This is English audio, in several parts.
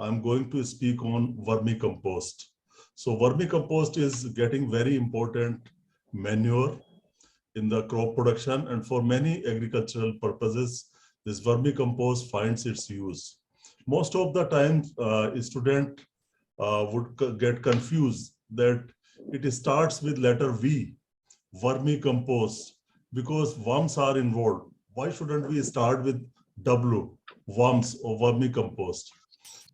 I'm going to speak on vermicompost. So vermicompost is getting very important manure in the crop production, and for many agricultural purposes, this vermicompost finds its use. Most of the time, a student would get confused that it starts with letter V, vermicompost, because worms are involved. Why shouldn't we start with W, worms or vermicompost?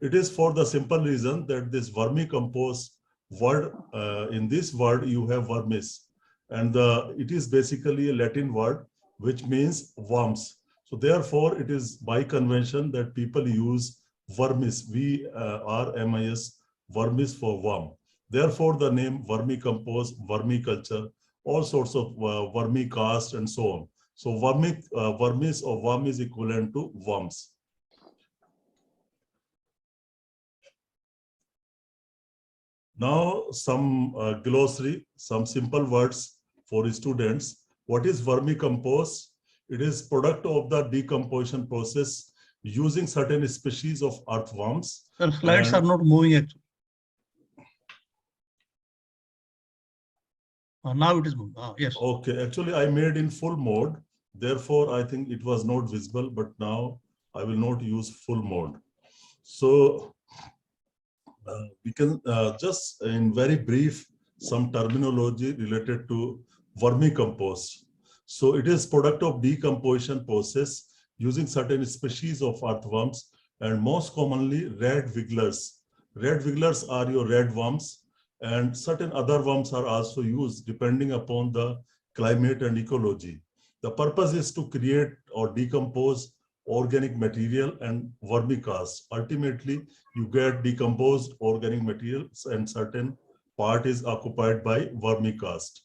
It is for the simple reason that this vermicompost word, in this word you have vermis, and it is basically a Latin word which means worms. So therefore, it is by convention that people use vermis, V-R-M-I-S, vermis for worm. Therefore, the name vermicompost, vermiculture, all sorts of vermicast and so on. So vermis or worm is equivalent to worms. Now some glossary, some simple words for students. What is vermicompost? It is product of the decomposition process using certain species of earthworms. Sir, slides are not moving actually. Now it is moving. Yes. Okay, actually I made in full mode. Therefore, I think it was not visible, but now I will not use full mode. So we can just in very brief some terminology related to vermicompost. So it is product of decomposition process using certain species of earthworms and most commonly red wigglers. Red wigglers are your red worms, and certain other worms are also used depending upon the climate and ecology. The purpose is to create or decompose organic material and vermicast. Ultimately, you get decomposed organic materials and certain part is occupied by vermicast.